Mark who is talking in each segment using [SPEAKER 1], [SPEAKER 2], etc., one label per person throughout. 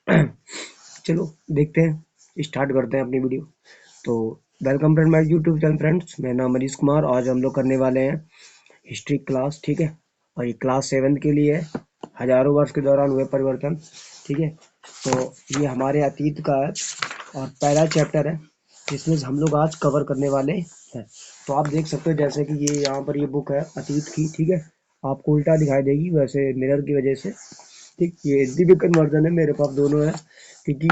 [SPEAKER 1] चलो देखते हैं, स्टार्ट करते हैं अपनी वीडियो। तो welcome to my YouTube channel friends, मेरा नाम मनीष कुमार। आज हम लोग करने वाले हैं हिस्ट्री क्लास, ठीक है। और ये क्लास 7 के लिए है, हजारों वर्ष के दौरान हुए परिवर्तन, ठीक है। तो ये हमारे अतीत का है और पहला चैप्टर है जिसमें हम लोग आज कवर करने वाले हैं। तो आप देख सकते हो जैसे कि ये यहाँ पर ये बुक है अतीत की, ठीक है। आपको उल्टा दिखाई देगी वैसे मिरर की वजह से, ठीक। ये हिंदी भी कन्वर्जन है, मेरे पास दोनों है, क्योंकि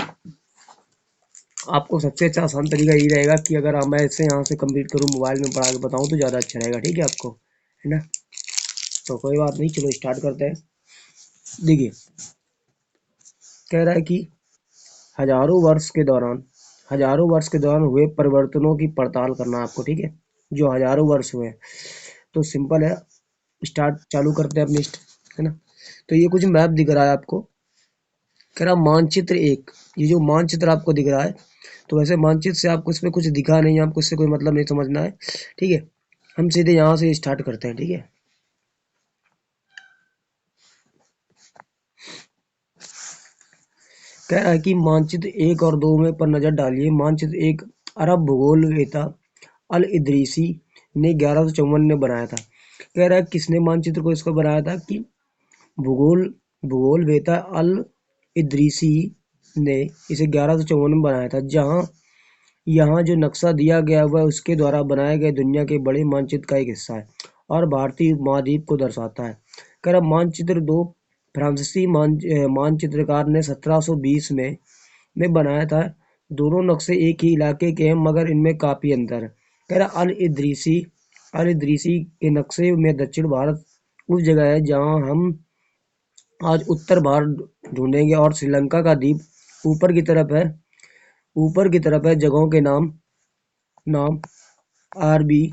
[SPEAKER 1] आपको सबसे अच्छा आसान तरीका यही रहेगा कि अगर मैं इससे यहाँ से कंप्लीट करूँ, मोबाइल में पढ़ा के बताऊँ तो ज़्यादा अच्छा रहेगा, ठीक है आपको, है ना। तो कोई बात नहीं, चलो स्टार्ट करते हैं। देखिए, कह रहा है कि हजारों वर्ष के दौरान हुए परिवर्तनों की पड़ताल करना आपको, ठीक है। जो हजारों वर्ष हुए, तो सिंपल है, स्टार्ट चालू करते हैं अपनी, है ना। तो ये कुछ मैप दिख रहा है आपको, कह रहा मानचित्र एक, ये जो मानचित्र आपको दिख रहा है, तो वैसे मानचित्र से आपको इसमें कुछ दिखा नहीं, आपको इससे कोई मतलब नहीं समझना है, ठीक है। हम सीधे यहाँ से स्टार्ट करते हैं, ठीक है। कह रहा है कि मानचित्र एक और दो में पर नजर डालिए। मानचित्र एक अरब भूगोलवेता अल इदरीसी ने 1154 में बनाया था। कह रहा है किसने मानचित्र को इसको बनाया था, कि भूगोल भूगोलवेता अल इदरीसी ने इसे 1154 में बनाया था। जहाँ यहाँ जो नक्शा दिया गया वह उसके द्वारा बनाए गए दुनिया के बड़े मानचित्र का एक हिस्सा है और भारतीय उपमहाद्वीप को दर्शाता है। कर मानचित्र दो फ्रांसीसी मानचित्रकार ने 1720 में बनाया था। दोनों नक्शे एक ही इलाके के हैं मगर इनमें काफी अंतर है। कह रहा अल इदरीसी के नक्शे में दक्षिण भारत उस जगह है जहां हम आज उत्तर भारत ढूंढेंगे और श्रीलंका का द्वीप ऊपर की तरफ है। जगहों के नाम नाम आरबी,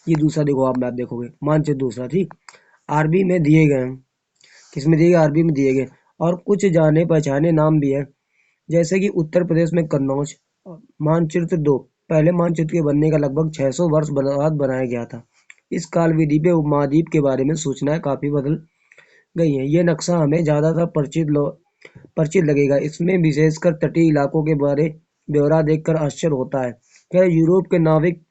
[SPEAKER 1] ये दूसरा देखो, आप मैप देखोगे मानचित्र दूसरा, ठीक। आरबी में दिए गए हैं, किस में दिए गए, आरबी में दिए गए। और कुछ जाने पहचाने नाम भी है, जैसे कि उत्तर प्रदेश में कन्नौज। मानचित्र दो पहले मानचित्र के बनने का लगभग 600 वर्ष बाद बनाया गया था। इस काल विधि पे उपमहाद्वीप के बारे में सूचनाएं काफी बदल गई हैं। ये नक्शा हमें ज्यादातर परिचित लगेगा। इसमें विशेषकर तटीय इलाकों के बारे ब्यौरा देखकर आश्चर्य होता है। क्या यूरोप के नाविक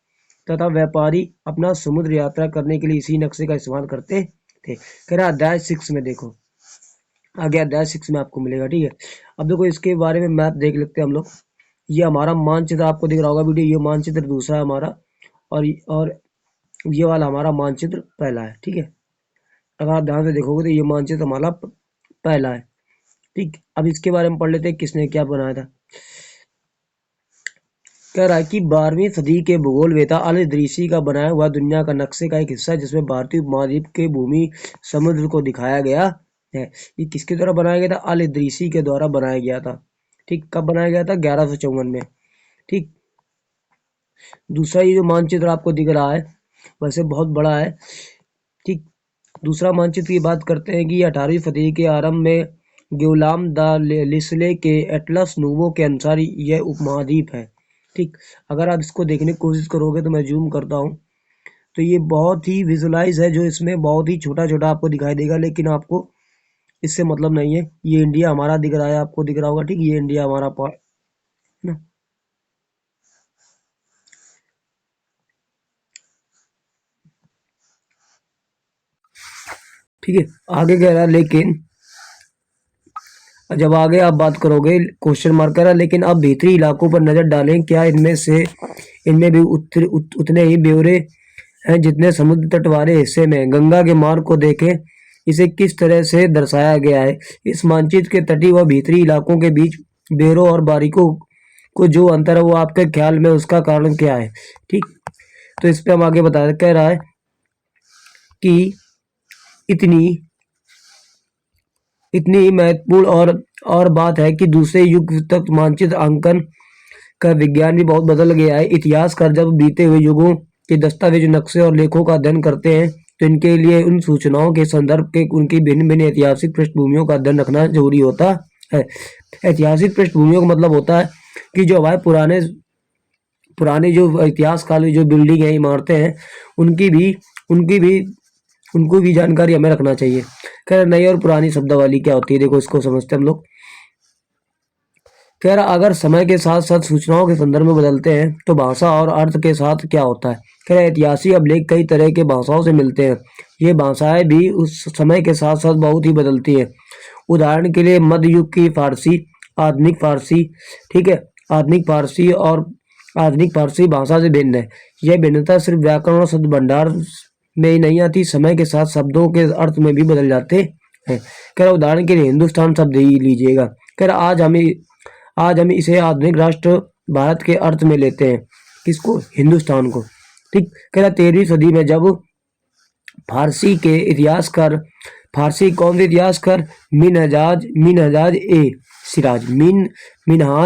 [SPEAKER 1] तथा व्यापारी अपना समुद्र यात्रा करने के लिए इसी नक्शे का इस्तेमाल करते थे। कह रहा अध्याय 6 में देखो, आगे अध्याय 6 में आपको मिलेगा, ठीक है। अब देखो इसके बारे में मैप देख लेते हैं हम लोग। ये हमारा मानचित्र आपको दिख रहा होगा वीडियो, ये मानचित्र दूसरा है हमारा, और ये वाला हमारा मानचित्र पहला है, ठीक है। अगर आप ध्यान से देखोगे तो ये मानचित्र हमारा पहला है, ठीक। अब इसके बारे में पढ़ लेते हैं किसने क्या बनाया था। कह रहा है कि 12वीं सदी के भूगोलवेता अल इदरीसी का बनाया हुआ दुनिया का नक्शे का एक हिस्सा है जिसमें भारतीय उपमहाद्वीप के भूमि समुद्र को दिखाया गया है। ये किसके द्वारा बनाया गया था, अल इदरीसी के द्वारा बनाया गया था, ठीक। कब बनाया गया था, 1154 में, ठीक। दूसरा ये जो मानचित्र आपको दिख रहा है वैसे बहुत बड़ा है, ठीक। दूसरा मानचित्र की बात करते हैं कि 18वीं सदी के आरंभ में गियोलाम द लिसले के एटलस नूवो के अनुसार यह उपमहाद्वीप है, ठीक। अगर आप इसको देखने की कोशिश करोगे तो मैं जूम करता हूँ, तो ये बहुत ही विजुलाइज है, जो इसमें बहुत ही छोटा छोटा आपको दिखाई देगा, लेकिन आपको इससे मतलब नहीं है। ये इंडिया हमारा दिख रहा है, आपको दिख रहा होगा, ठीक। ये इंडिया हमारा पार्ट है ना। ठीक है, आगे कह रहा है लेकिन जब आगे आप बात करोगे, क्वेश्चन मार्क करा, लेकिन अब भीतरी इलाकों पर नजर डालें, क्या इनमें भी उतने ही ब्यौरे हैं जितने समुद्र तट वाले हिस्से में। गंगा के मार्ग को देखें, इसे किस तरह से दर्शाया गया है। इस मानचित्र के तटीय व भीतरी इलाकों के बीच ब्यौरों और बारीकों को जो अंतर है वो आपके ख्याल में उसका कारण क्या है, ठीक। तो इस पे हम आगे बता कह रहा है कि इतनी इतनी ही महत्वपूर्ण और बात है कि दूसरे युग तक मानचित्र अंकन का विज्ञान भी बहुत बदल गया है। इतिहासकार जब बीते हुए युगों के दस्तावेज, नक्शे और लेखों का अध्ययन करते हैं तो इनके लिए उन सूचनाओं के संदर्भ के उनकी भिन्न भिन्न ऐतिहासिक पृष्ठभूमियों का अध्ययन रखना जरूरी होता है। ऐतिहासिक पृष्ठभूमियों का मतलब होता है कि जो हमारे पुराने पुराने जो इतिहास काल जो बिल्डिंग है, इमारतें हैं, उनकी भी उनकी भी उनको भी जानकारी हमें रखना चाहिए। कह रहा नई और पुरानी शब्दावली क्या होती है, देखो इसको समझते हैं हम लोग। कह रहा अगर समय के साथ साथ सूचनाओं के संदर्भ में बदलते हैं तो भाषा और अर्थ के साथ क्या होता है। कह रहा ऐतिहासिक अभिलेख कई तरह के भाषाओं से मिलते हैं, ये भाषाएं भी उस समय के साथ साथ बहुत ही बदलती हैं। उदाहरण के लिए मध्य युग की फारसी, आधुनिक फारसी, ठीक है, आधुनिक फारसी भाषा से भिन्न है। यह भिन्नता सिर्फ व्याकरण और शब्द भंडार में ही नहीं आती, समय के साथ शब्दों के अर्थ में भी बदल जाते हैं। कह रहा उदाहरण के लिए हिंदुस्तान शब्द ही लीजिएगा। कह रहा आज हम इसे आधुनिक राष्ट्र भारत के अर्थ में लेते हैं, किसको, हिंदुस्तान को, ठीक। कह रहा 13वीं सदी में जब फारसी के इतिहासकार, फारसी कौन से इतिहासकार, मिनहाज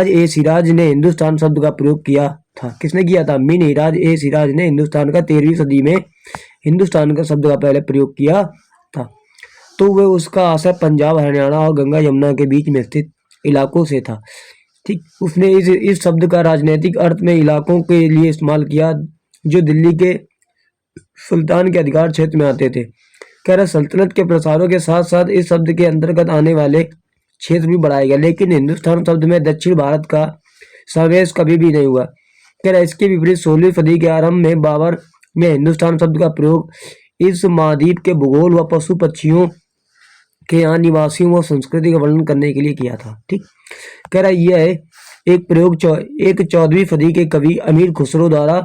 [SPEAKER 1] ए सिराज ने हिंदुस्तान शब्द का प्रयोग किया था। किसने किया था, मिनहाज ए सिराज ने हिंदुस्तान का 13वीं सदी में हिंदुस्तान का शब्द का पहले प्रयोग किया था। तो वह उसका आशय पंजाब, हरियाणा और गंगा यमुना के बीच में स्थित इलाकों से था, ठीक। उसने इस शब्द का राजनीतिक अर्थ में इलाकों के लिए इस्तेमाल किया जो दिल्ली के सुल्तान के अधिकार क्षेत्र में आते थे। कह रहा सल्तनत के प्रसारों के साथ साथ इस शब्द के अंतर्गत आने वाले क्षेत्र भी बढ़ाया गया, लेकिन हिंदुस्तान शब्द में दक्षिण भारत का समावेश कभी भी नहीं हुआ। कह रहा इसके विपरीत 16वीं सदी के आरंभ में बाबर ने हिंदुस्तान शब्द का प्रयोग इस महाद्वीप के भूगोल व पशु पक्षियों के यहाँ निवासियों व संस्कृति का वर्णन करने के लिए किया था, ठीक। कह रहा यह एक प्रयोग एक 14वीं सदी के कवि अमीर खुसरो द्वारा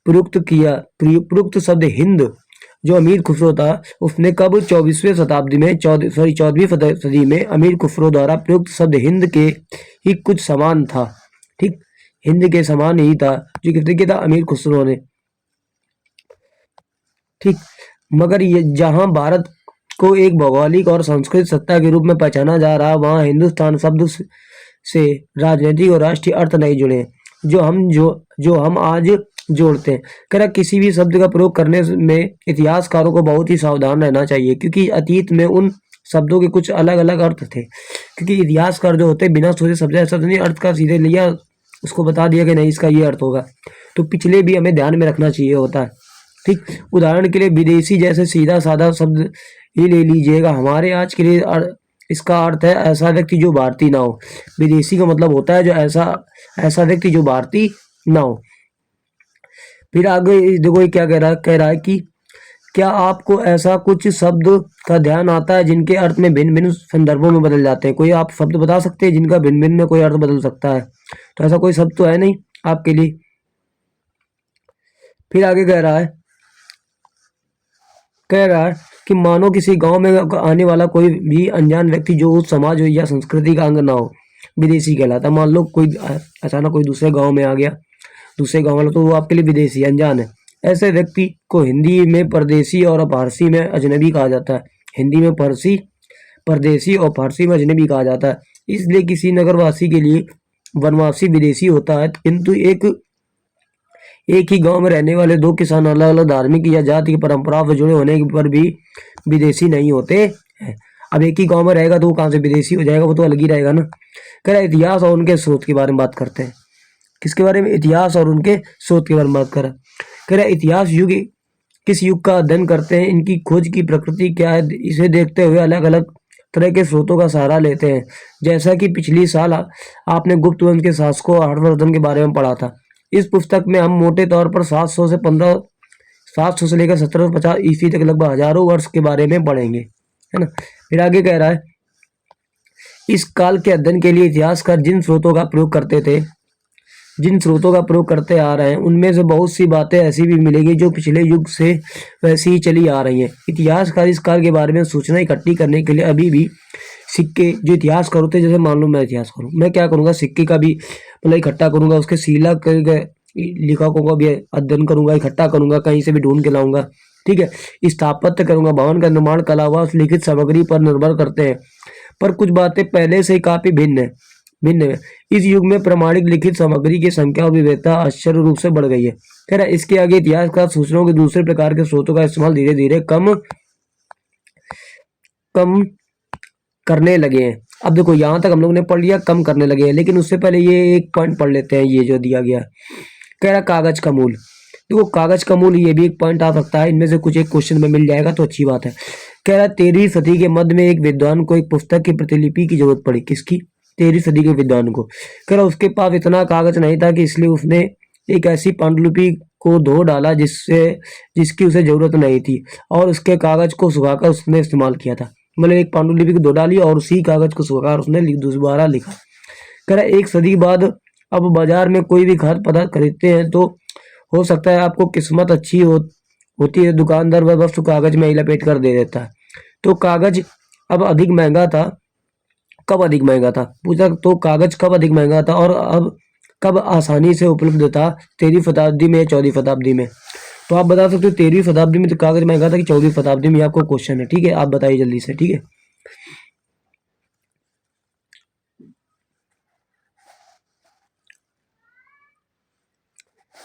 [SPEAKER 1] प्रयुक्त शब्द हिंद, जो अमीर खुसरो था उसने कब 24वीं शताब्दी में 14वीं सदी में अमीर खुसरो द्वारा प्रयुक्त शब्द हिंद के ही कुछ समान था, ठीक, हिंद के समान ही था, जो किसने किया था, अमीर खुसरो ने, ठीक। मगर ये जहां भारत को एक भौगोलिक और सांस्कृतिक सत्ता के रूप में पहचाना जा रहा, वहां हिंदुस्तान शब्द से राजनीतिक और राष्ट्रीय अर्थ नहीं जुड़े जो हम आज जोड़ते हैं। कह रहा किसी भी शब्द का प्रयोग करने में इतिहासकारों को बहुत ही सावधान रहना चाहिए, क्योंकि अतीत में उन शब्दों के कुछ अलग अलग अर्थ थे। क्योंकि इतिहासकार जो होते बिना सोचे समझे शब्द नहीं, अर्थ का सीधे लिया, उसको बता दिया कि नहीं इसका ये अर्थ होगा, तो पिछले भी हमें ध्यान में रखना चाहिए होता है, ठीक। उदाहरण के लिए विदेशी जैसे सीधा साधा शब्द ही ले लीजिएगा, हमारे आज के लिए इसका अर्थ है ऐसा व्यक्ति जो भारतीय ना हो। विदेशी का मतलब होता है जो ऐसा व्यक्ति जो भारतीय ना हो। फिर आगे देखो ये क्या कह रहा है कि क्या आपको ऐसा कुछ शब्द का ध्यान आता है जिनके अर्थ में भिन्न भिन्न संदर्भों में बदल जाते हैं। कोई आप शब्द बता सकते हैं जिनका भिन्न भिन्न में कोई अर्थ बदल सकता है, तो ऐसा कोई शब्द तो है नहीं आपके लिए। फिर आगे कह रहा है कि मानो किसी गांव में आने वाला कोई भी अनजान व्यक्ति जो उस समाज या संस्कृति का अंग ना हो, विदेशी कहलाता। मान लो कोई अचानक कोई दूसरे गांव में आ गया, दूसरे गांव वाला, तो वो आपके लिए विदेशी, अनजान है। ऐसे व्यक्ति को हिंदी में परदेसी और फारसी में अजनबी कहा जाता है। हिंदी में परदेसी और फारसी में अजनबी कहा जाता है। इसलिए किसी नगरवासी के लिए वनवासी विदेशी होता है, किंतु एक ही गांव में रहने वाले दो किसान अलग अलग धार्मिक या जाति की परंपराओं से जुड़े होने पर भी विदेशी नहीं होते हैं। अब एक ही गांव में रहेगा तो वो कहाँ से विदेशी हो जाएगा, वो तो अलग ही रहेगा ना। कह रहा इतिहास और उनके स्रोत के बारे में बात करते हैं। किसके बारे में, इतिहास और उनके स्रोत के बारे में बात करें। कह रहा इतिहास किस युग का अध्ययन करते हैं, इनकी खोज की प्रकृति क्या है, इसे देखते हुए अलग अलग तरह के स्रोतों का सहारा लेते हैं। जैसा कि पिछली साल आपने गुप्त वंश के शासकों और हर्षवर्धन के बारे में पढ़ा था। इस पुस्तक में हम मोटे तौर पर 700 से लेकर 1750 ईस्वी तक लगभग हजारों वर्ष के बारे में पढ़ेंगे, है ना। फिर आगे कह रहा है इस काल के अध्ययन के लिए इतिहासकार जिन स्रोतों का प्रयोग करते आ रहे हैं, उनमें से बहुत सी बातें ऐसी भी मिलेगी जो पिछले युग से वैसी ही चली आ रही हैं। इतिहासकार इस काल के बारे में सूचना इकट्ठी करने के लिए अभी भी सिक्के, जो इतिहासकार होते हैं, जैसे मान लो मैं इतिहास करूँ, मैं क्या करूँगा, सिक्के का भी मतलब इकट्ठा करूँगा, उसके शिला लेखकों का भी अध्ययन करूँगा, इकट्ठा करूँगा, कहीं से भी ढूंढ के लाऊंगा, ठीक है। स्थापत्य करूँगा, भवन का निर्माण कला व लिखित सामग्री पर निर्भर करते हैं, पर कुछ बातें पहले से ही काफी भिन्न है। इस युग में प्रमाणिक लिखित सामग्री की संख्या और विविधता आश्चर्य रूप से बढ़ गई है। कह रहा इसके आगे इतिहासकार सूचनाओं के दूसरे प्रकार के स्रोतों का इस्तेमाल धीरे धीरे कम करने लगे हैं। अब देखो यहाँ तक हम लोग ने पढ़ लिया, कम करने लगे हैं, लेकिन उससे पहले ये एक पॉइंट पढ़ लेते हैं, ये जो दिया गया। कह रहा कागज का मूल। देखो कागज का मूल, ये भी एक पॉइंट आ सकता है, इनमें से कुछ एक क्वेश्चन में मिल जाएगा तो अच्छी बात है। कह रहा 13वीं सदी के मध्य में एक विद्वान को एक पुस्तक की प्रतिलिपि की जरूरत पड़ी। किसकी? 13वीं सदी के विद्वान को। कह रहा उसके पास इतना कागज नहीं था कि इसलिए उसने एक ऐसी पांडुलिपि को धो डाला जिसकी उसे जरूरत नहीं थी, और उसके कागज को सुखाकर उसने इस्तेमाल किया था। मतलब एक पांडुलिपि को धो डाली और उसी कागज को सुखाकर उसने दोबारा लिखा। कह रहा 1 सदी बाद अब बाजार में कोई भी खाद्य पदार्थ खरीदते हैं तो हो सकता है आपको किस्मत अच्छी होती है, दुकानदार वह वस्तु कागज में ही लपेट कर दे देता है। तो कागज अब अधिक महंगा था। कब अधिक महंगा था पूछा, तो कागज कब अधिक महंगा था और अब कब आसानी से उपलब्ध था? 13वीं शताब्दी में या 14वीं शताब्दी में? तो आप बता सकते हो 13वीं शताब्दी में तो कागज महंगा था कि 14वीं शताब्दी में? आपको क्वेश्चन है, ठीक है, आप बताइए जल्दी से, ठीक है।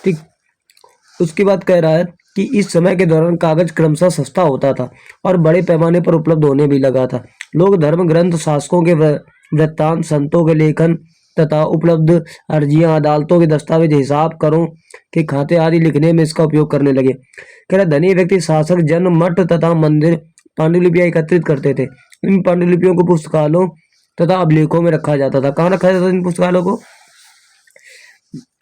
[SPEAKER 1] ठीक, उसके बाद कह रहा है कि इस समय के दौरान कागज क्रमशः सस्ता होता था और बड़े पैमाने पर उपलब्ध होने भी लगा था। लोग धर्म ग्रंथ, शासकों के वृत्तांत, संतों के लेखन तथा उपलब्ध अर्जियां, अदालतों के दस्तावेज, हिसाब, करों के खाते आदि लिखने में इसका उपयोग करने लगे। कह रहा धनी व्यक्ति, शासक, जन, मठ तथा मंदिर पांडुलिपियां एकत्रित करते थे। इन पांडुलिपियों को पुस्तकालयों तथा अभिलेखों में रखा जाता था। कहाँ रखा जाता था इन पुस्तकालयों को?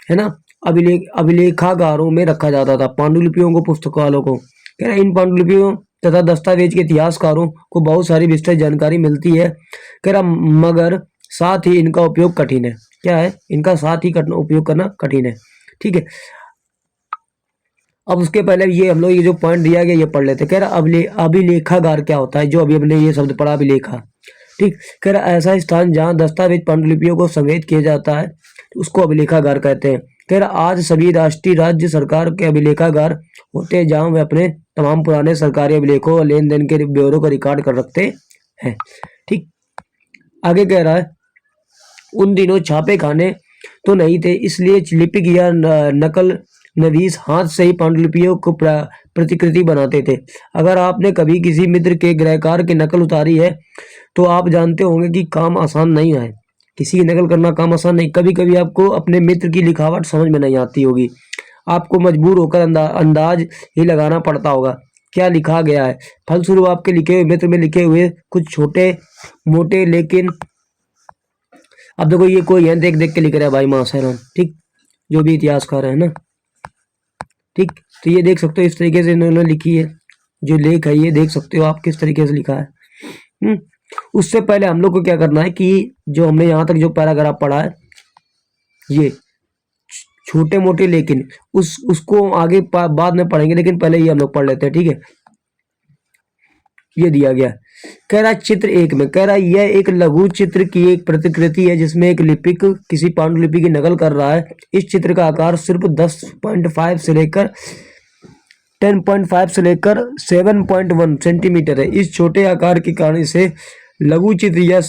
[SPEAKER 1] है ना, अभिलेखागारों में रखा जाता था पांडुलिपियों को, पुस्तकालयों को। कह रहा इन पांडुलिपियों तथा दस्तावेज के इतिहासकारों को बहुत सारी विस्तृत जानकारी मिलती है। कह रहा मगर साथ ही इनका उपयोग कठिन है। क्या है? इनका साथ ही उपयोग करना कठिन है, ठीक है। अब उसके पहले ये हम लोग ये जो पॉइंट दिया गया ये पढ़ लेते। कह रहा अभिलेखागार क्या होता है, जो अभी हमने ये शब्द पढ़ा, अभिलेखा, ठीक। कह रहा ऐसा स्थान जहाँ दस्तावेज पांडुलिपियों को संग्रहित किया जाता है उसको अभिलेखागार कहते हैं। कह रहा आज सभी राष्ट्रीय राज्य सरकार के अभिलेखागार होते हैं जहाँ वे अपने तमाम पुराने सरकारी अभिलेखों और लेन देन के ब्यौरों को रिकॉर्ड कर रखते हैं, ठीक। आगे कह रहा है उन दिनों छापे खाने तो नहीं थे, इसलिए लिपिक या नकल नवीस हाथ से ही पांडुलिपियों को प्रतिकृति बनाते थे। अगर आपने कभी किसी मित्र के गृहकार की नकल उतारी है तो आप जानते होंगे कि काम आसान नहीं है। किसी की नकल करना काम आसान नहीं। कभी कभी आपको अपने मित्र की लिखावट समझ में नहीं आती होगी, आपको मजबूर होकर अंदाज ही लगाना पड़ता होगा क्या लिखा गया है। फलस्वरूप आपके लिखे हुए मित्र में लिखे हुए कुछ छोटे मोटे, लेकिन अब देखो ये कोई है देख देख के लिख रहा है भाई महाशय, ठीक, जो भी इतिहासकार है ना, ठीक। तो ये देख सकते हो इस तरीके से इन्होंने लिखी है, जो लेख है ये देख सकते हो आप किस तरीके से लिखा है। उससे पहले हम लोग को क्या करना है कि जो हमने यहाँ तक जो पैराग्राफ पढ़ा है ये छोटे मोटे, लेकिन उसको आगे बाद में पढ़ेंगे, लेकिन पहले ये हम लोग पढ़ लेते हैं, ठीक है। ये दिया गया कह रहा चित्र 1 में, कह रहा यह एक लघु चित्र की एक प्रतिकृति है जिसमें एक लिपिक किसी पांडुलिपि की नकल कर रहा है। इस चित्र का आकार सिर्फ 10.5 से लेकर 10.5 से लेकर 7.1 सेंटीमीटर है। इस छोटे आकार के कारण इसे लघु चित्र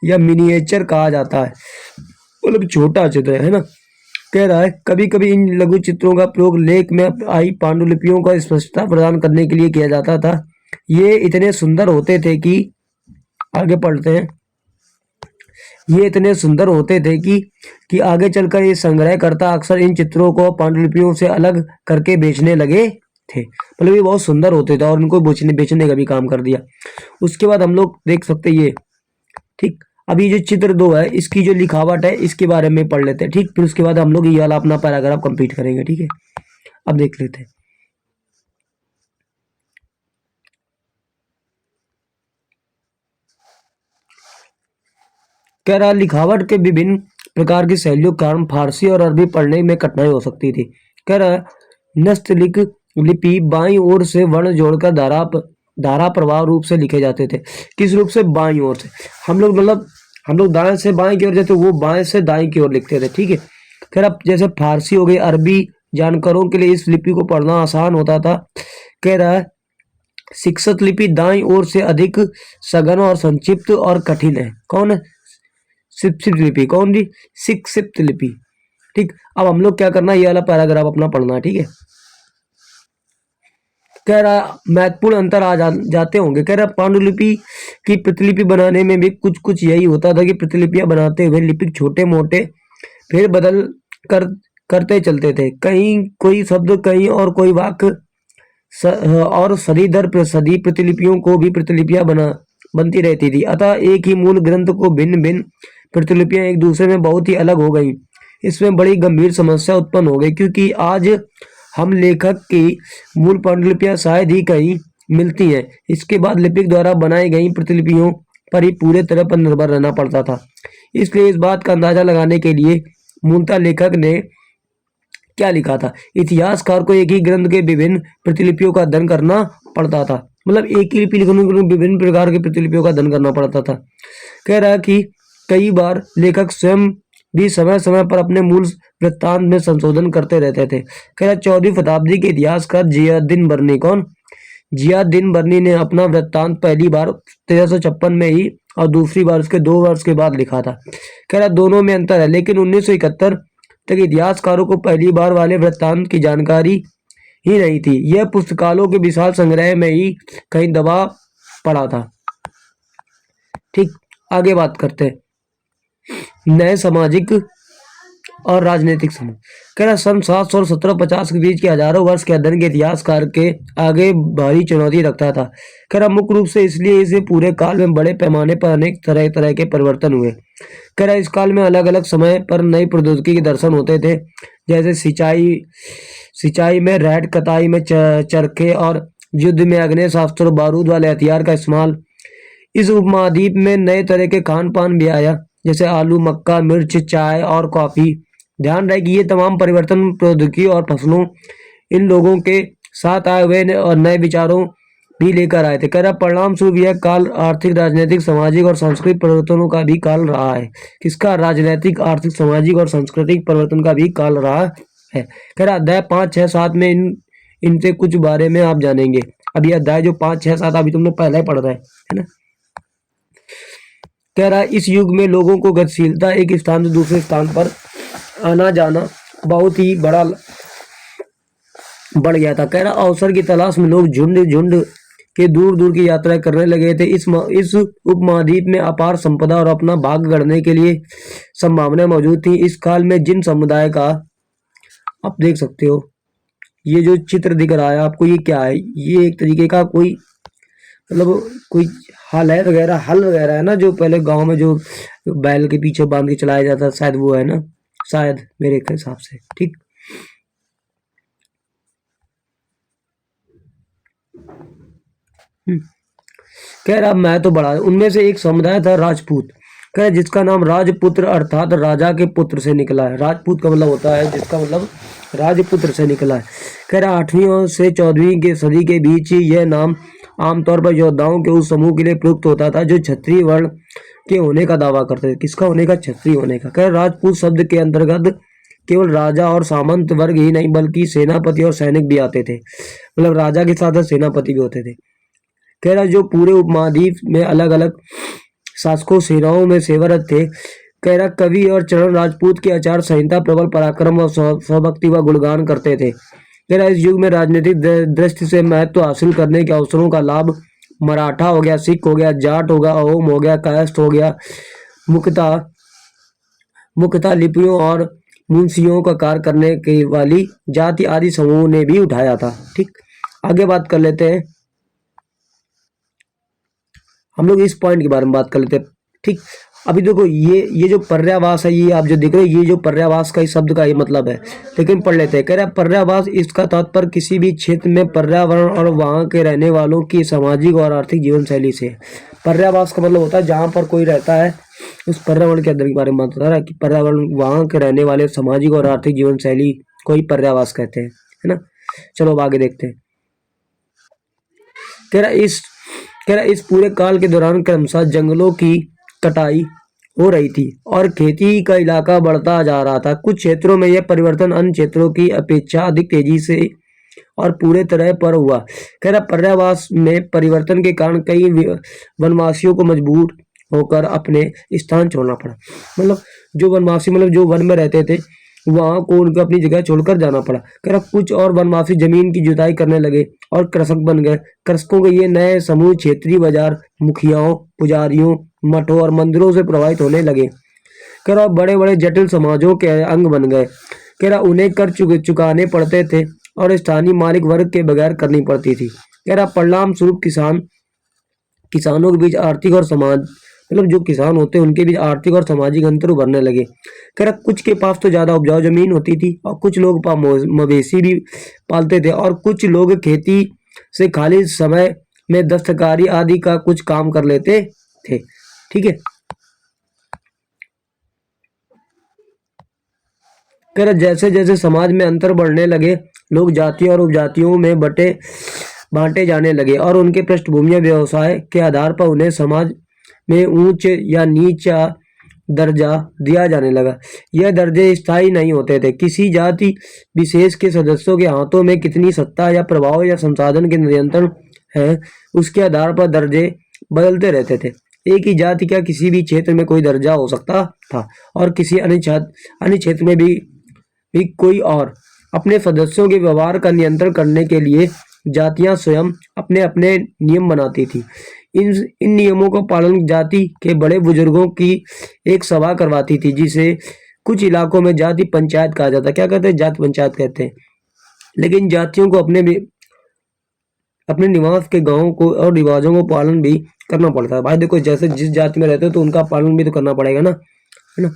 [SPEAKER 1] या मिनिएचर कहा जाता है, मतलब छोटा चित्र है ना। कह रहा है कभी कभी इन लघु चित्रों का प्रयोग लेख में आई पांडुलिपियों को स्पष्टता प्रदान करने के लिए किया जाता था। ये इतने सुंदर होते थे कि आगे पढ़ते हैं, ये इतने सुंदर होते थे कि आगे चलकर ये संग्रहकर्ता अक्सर इन चित्रों को पांडुलिपियों से अलग करके बेचने लगे थे। मतलब ये बहुत सुंदर होते थे और इनको बेचने का भी काम कर दिया। उसके बाद हम लोग देख सकते हैं ये, ठीक। अभी जो चित्र 2 है इसकी जो लिखावट है इसके बारे में पढ़ लेते हैं, ठीक। फिर उसके बाद हम लोग ये वाला अपना पैराग्राफ कंप्लीट करेंगे, ठीक है। अब देख लेते हैं। कह रहा लिखावट के विभिन्न प्रकार की शैलियों के कारण फारसी और अरबी पढ़ने में कठिनाई हो सकती थी। कह रहा नस्तलिक लिपि बाईं ओर से वर्ण जोड़कर धारा प्रवाह रूप से लिखे जाते थे। किस रूप से? बाईं ओर से। हम लोग दाएं से बाएं की ओर, जैसे वो बाएं से दाएं की ओर लिखते थे, ठीक है। फिर अब जैसे फारसी हो गई, अरबी जानकारों के लिए इस लिपि को पढ़ना आसान होता था। कह रहा है शिक्षित लिपि दाईं ओर से अधिक सघन और संक्षिप्त और कठिन है। कौन है? शिक्षित लिपि। कौन दी? शिक्षित लिपि, ठीक। अब हम लोग क्या करना है, ये वाला पैराग्राफ अपना पढ़ना है, ठीक है। कह रहा महत्वपूर्ण अंतर आ जाते होंगे। कह रहा पांडुलिपि की प्रतिलिपि बनाने में भी कुछ यही होता था कि प्रतिलिपियां बनाते हुए लिपिक छोटे मोटे फिर बदल करते चलते थे। कहीं कोई शब्द कहीं और कोई वाक्य और सदी दर सदी प्रतिलिपियों को भी प्रतिलिपियां बनती रहती थी, अतः एक ही मूल ग्रंथ को भिन्न भिन्न प्रतिलिपियां एक दूसरे में बहुत ही अलग हो गई। इसमें बड़ी गंभीर समस्या उत्पन्न हो गई, क्योंकि आज हम लेखक की मूल पांडुलिपियां शायद ही कहीं मिलती हैं। इसके बाद लिपिक द्वारा बनाई गई प्रतिलिपियों पर ही पूरे तरह पर निर्भर रहना पड़ता था। इसलिए इस बात का अंदाजा लगाने के लिए मूलतः लेखक ने क्या लिखा था, इतिहासकार को एक ही ग्रंथ के विभिन्न प्रतिलिपियों का अध्ययन करना पड़ता था। मतलब एक ही लिपि लिखने के लिए विभिन्न प्रकार की प्रतिलिपियों का अध्ययन करना पड़ता था। कह रहा है कि कई बार लेखक स्वयं भी समय समय पर अपने मूल वृत्तांत में संशोधन करते रहते थे। कह रहा 14वीं शताब्दी के इतिहासकार जियाउद्दीन बर्नी, कौन, जियाउद्दीन बर्नी ने अपना वृत्तांत पहली बार 1356 में ही और दूसरी बार उसके 2 वर्ष के बाद लिखा था। कह रहा दोनों में अंतर है, लेकिन 1971 तक इतिहासकारों को पहली बार वाले वृत्तांत की जानकारी ही नहीं थी। यह पुस्तकालयों के विशाल संग्रह में ही कहीं दबा पड़ा था। ठीक, आगे बात करते हैं नए सामाजिक और राजनीतिक समूह। कह रहा सन 700 और 1750 के बीच के हजारों वर्ष के अध्ययन के इतिहासकार के आगे भारी चुनौती रखता था। कह रहा मुख्य रूप से इसलिए इसे पूरे काल में बड़े पैमाने पर अनेक तरह तरह के परिवर्तन हुए। कह रहा इस काल में अलग अलग समय पर नई प्रौद्योगिकी के दर्शन होते थे, जैसे सिंचाई में रहट, कताई में चरखे और युद्ध में आग्नेयास्त्र बारूद वाले हथियार का इस्तेमाल। इस उपमहाद्वीप में नए तरह के खान पान भी आया, जैसे आलू, मक्का, मिर्च, चाय और कॉफी। ध्यान रहे कि ये तमाम परिवर्तन प्रौद्योगिकी और फसलों, इन लोगों के साथ आए हुए और नए विचारों भी लेकर आए थे। कह रहा परिणाम स्वरूप यह काल आर्थिक, राजनीतिक, सामाजिक और सांस्कृतिक परिवर्तनों का भी काल रहा है। किसका? राजनीतिक, आर्थिक, सामाजिक और सांस्कृतिक परिवर्तन का भी काल रहा है। कह रहा अध्याय 5, 6, 7 में इनसे कुछ बारे में आप जानेंगे। अब ये अध्याय जो 5, 6, 7 अभी तुमने पहले ही पढ़ रहा है ना। कह रहा इस युग में लोगों को गतिशीलता, एक स्थान से दूसरे स्थान पर आना जाना बहुत ही बढ़ गया था। कह रहा अवसर की तलाश में लोग झुंड झुंड के दूर दूर की यात्रा करने लगे थे। इस उपमहाद्वीप में अपार संपदा और अपना भाग गढ़ने के लिए संभावनाएं मौजूद थी। इस काल में जिन समुदाय का आप देख सकते हो, ये जो चित्र दिख रहा है आपको, ये क्या है? ये एक तरीके का कोई मतलब कोई हल वगैरह है ना, जो पहले गांव में जो बैल के पीछे बांध के चलाया जाता, शायद वो है ना, शायद मेरे हिसाब से। ठीक, कह रहा मैं तो बड़ा, उनमें से एक समुदाय था राजपूत। कह रहा जिसका नाम राजपुत्र अर्थात राजा के पुत्र से निकला है। राजपूत का मतलब होता है जिसका मतलब राजपुत्र से निकला है। कह रहा 8वीं से 14वीं के सदी के बीच यह नाम आमतौर पर योद्धाओं के उस समूह के लिए प्रयुक्त होता था जो क्षत्रिय वर्ण के होने का दावा करते थे। किसका होने का? क्षत्रिय होने का। कह राजपूत शब्द के अंतर्गत केवल राजा और सामंत वर्ग ही नहीं, बल्कि सेनापति और सैनिक भी आते थे। मतलब राजा के साथ सेनापति भी होते थे। कह रहा जो पूरे उपमहाद्वीप में अलग अलग शासकों, सेनाओं में सेवारत थे। कह रहा कवि और चरण राजपूत की आचार संहिता प्रबल पराक्रम और स्वभक्ति व गुणगान करते थे। कह रहा इस युग में राजनीतिक दृष्टि से महत्व हासिल करने के अवसरों का लाभ मराठा हो गया, सिख हो गया, जाट हो गया, अहोम हो गया, कायस्थ हो गया, मुख्यतः लिपियों और मुंशियों का कार्य करने के वाली जाति आदि समूह ने भी उठाया था। ठीक, आगे बात कर लेते हैं, हम लोग इस पॉइंट के बारे में बात कर लेते हैं। ठीक, अभी देखो ये जो पर्यावास है, ये आप जो देख रहे हो, ये जो पर्यावास का इस शब्द का ये मतलब है, लेकिन पढ़ लेते हैं। कह रहा है पर्यावास, इसका तात्पर्य किसी भी क्षेत्र में पर्यावरण और वहां के रहने वालों की सामाजिक और आर्थिक जीवन शैली से। पर्यावास का मतलब होता है जहां पर कोई रहता है, उस पर्यावरण के अंदर के बारे में बता रहा है कि पर्यावरण, वहां के रहने वाले सामाजिक और आर्थिक जीवन शैली को ही पर्यावास कहते हैं, है ना। चलो अब आगे देखते हैं। कह रहा इस पूरे काल के दौरान क्रमशः जंगलों की कटाई हो रही थी और खेती का इलाका बढ़ता जा रहा था। कुछ क्षेत्रों में यह परिवर्तन अन्य क्षेत्रों की अपेक्षा अधिक तेजी से और पूरे तरह पर हुआ। कह रहा पर्यावास में परिवर्तन के कारण कई वनवासियों को मजबूर होकर अपने स्थान छोड़ना पड़ा। मतलब जो वनवासी, मतलब जो वन में रहते थे, वहां को उनको अपनी जगह छोड़कर जाना पड़ा। कह रहा कुछ और वनवासी जमीन की जुताई करने लगे और कृषक बन गए। कृषकों के ये नए समूह क्षेत्रीय बाजार, मुखियाओं, पुजारियों, मठों और मंदिरों से प्रभावित होने लगे। कह रहा बड़े बड़े जटिल समाजों के अंग बन गए। कह रहा उन्हें कर चुकाने पड़ते थे और स्थानीय मालिक वर्ग के बगैर करनी पड़ती थी। कह रहा परिणाम स्वरूप किसानों के बीच आर्थिक और समाज मतलब जो किसान होते हैं उनके बीच आर्थिक और सामाजिक अंतर उभरने लगे। कह रहा कुछ के पास तो ज्यादा उपजाऊ जमीन होती थी और कुछ लोग मवेशी भी पालते थे और कुछ लोग खेती से खाली समय में दस्तकारी आदि का कुछ काम कर लेते थे। ठीक है। कह रहा जैसे जैसे समाज में अंतर बढ़ने लगे लोग जातियों और उपजातियों में बांटे जाने लगे और उनके पृष्ठभूमि व्यवसाय के आधार पर उन्हें समाज में ऊंच या नीचा दर्जा दिया जाने लगा। यह दर्जे स्थायी नहीं होते थे। किसी जाति विशेष के सदस्यों के हाथों में कितनी सत्ता या प्रभाव या संसाधन के नियंत्रण है उसके आधार पर दर्जे बदलते रहते थे। एक ही जाति का किसी भी क्षेत्र में कोई दर्जा हो सकता था और किसी अन्य क्षेत्र में भी कोई और। अपने सदस्यों के व्यवहार का नियंत्रण करने के लिए जातियां स्वयं अपने अपने नियम बनाती थी। इन नियमों का पालन जाति के बड़े बुजुर्गों की एक सभा करवाती थी जिसे कुछ इलाकों में जाति पंचायत कहा जाता है। क्या कहते हैं? जाति पंचायत कहते हैं। लेकिन जातियों को अपने निवास के गांवों को और रिवाजों को पालन भी करना पड़ता है। भाई देखो जैसे जिस जाति में रहते हो तो उनका पालन भी तो करना पड़ेगा ना, है ना।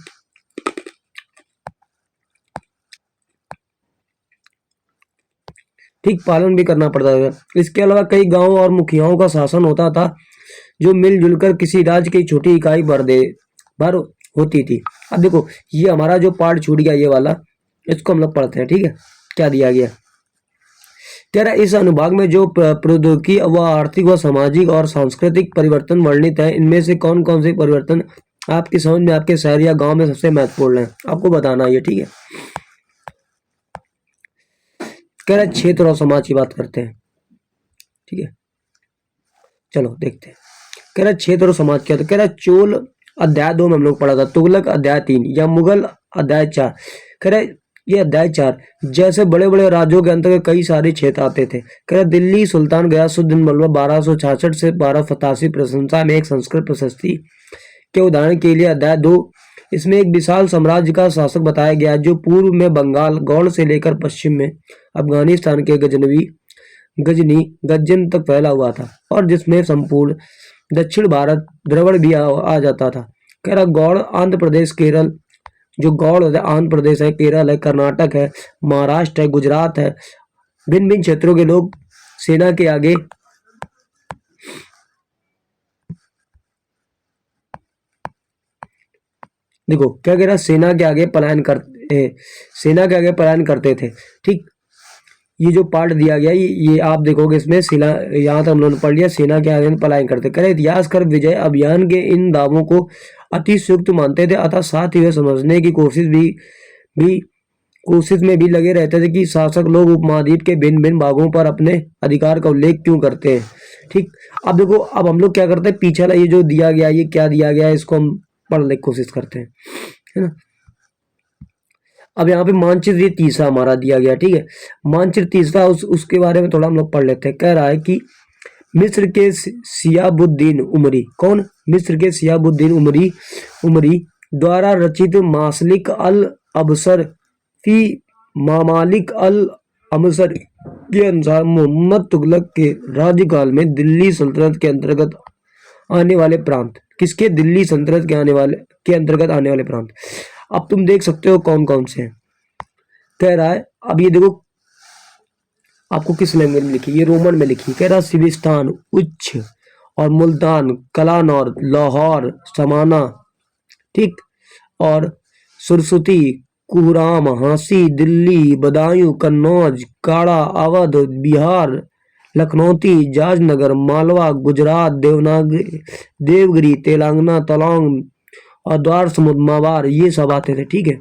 [SPEAKER 1] ठीक, पालन भी करना पड़ता है। इसके अलावा कई गांवों और मुखियाओं का शासन होता था जो मिलजुल कर किसी राज्य की छोटी इकाई भर होती थी। अब देखो ये हमारा जो पार्ट छूट गया ये वाला, इसको हम लोग पढ़ते हैं। ठीक है, क्या दिया गया? तेरा इस अनुभाग में जो प्रौद्योगिकी व आर्थिक व सामाजिक और सांस्कृतिक परिवर्तन वर्णित है इनमें से कौन कौन से परिवर्तन आपकी समझ में आपके शहर या गांव में सबसे महत्वपूर्ण है, आपको बताना है। ठीक है, कह रहा क्षेत्र और समाज की बात करते हैं। ठीक है, चलो देखते हैं। कह रहा क्षेत्र और समाज क्या? तो कह रहा चोल अध्याय 2 में हम लोग पढ़ा था, तुगलक अध्याय 3 या मुगल अध्याय 4। कह रहा ये अध्याय 4 जैसे बड़े बड़े राज्यों के अंतर्गत कई सारे क्षेत्र आते थे। कह रहा दिल्ली सुल्तान गयासुद्दीन बल्लभ 1266 से 1287 प्रशंसा में एक संस्कृत प्रशस्ति के उदाहरण के लिए अध्याय 2। इसमें एक विशाल साम्राज्य का शासक बताया गया जो पूर्व में बंगाल गौड़ से लेकर पश्चिम में अफगानिस्तान के गजनी तक फैला हुआ था और जिसमें संपूर्ण दक्षिण भारत द्रविड़ भी आ जाता था। कह रहा गौड़ आंध्र प्रदेश केरल, जो गौड़ है आंध्र प्रदेश है, केरल है, कर्नाटक है, महाराष्ट्र है, गुजरात है। भिन्न भिन्न क्षेत्रों के लोग सेना के आगे देखो क्या कह रहा सेना के आगे पलायन करते थे। ठीक, ये जो पार्ट दिया गया ये आप देखोगे इसमें यहाँ तक हम लोगों ने पढ़ लिया, सेना के आगे पलायन करते। करे इतिहासकार विजय अभियान के इन दावों को अतिशयोक्त मानते थे, अतः साथ ही वे समझने की कोशिश में भी लगे रहते थे कि शासक लोग उपमहाद्वीप के भिन्न भिन्न भागों पर अपने अधिकार का उल्लेख क्यों करते हैं। ठीक, अब देखो अब हम लोग क्या करते हैं, पीछे वाला ये जो दिया गया ये क्या दिया गया है इसको हम पढ़ने की कोशिश करते हैं, है ना। अब यहाँ पे मानचित्र ये तीसरा हमारा दिया गया। ठीक है, मानचित्र तीसरा उसके बारे में थोड़ा हम लोग पढ़ लेते हैं। कह रहा है कि मिस्र के सियाबुद्दीन उमरी, कौन? मिस्र के सियाबुद्दीन उमरी द्वारा रचित मासलिक अल अबसर फी मामालिक अल अमसर के अनुसार मोहम्मद तुगलक के राज्यकाल में दिल्ली सल्तनत के अंतर्गत आने वाले प्रांत, किसके? दिल्ली सल्तनत के अंतर्गत आने वाले प्रांत। अब तुम देख सकते हो कौन कौन से हैं। कह रहा है अब ये देखो आपको किस लैंग्वेज में लिखी, ये रोमन में लिखी। कह रहा सिविस्तान, उच्च और मुल्तान, कलानौर, लाहौर, समाना, ठीक, और सुरसुती, कुहराम, हांसी, दिल्ली, बदायूं, कन्नौज, काड़ा, अवध, बिहार, लखनौती, जाजनगर, मालवा, गुजरात, देवगिरी, तेलंगाना, तवांग और द्वार समुद्र, मावार, ये सब आते थे। ठीक है,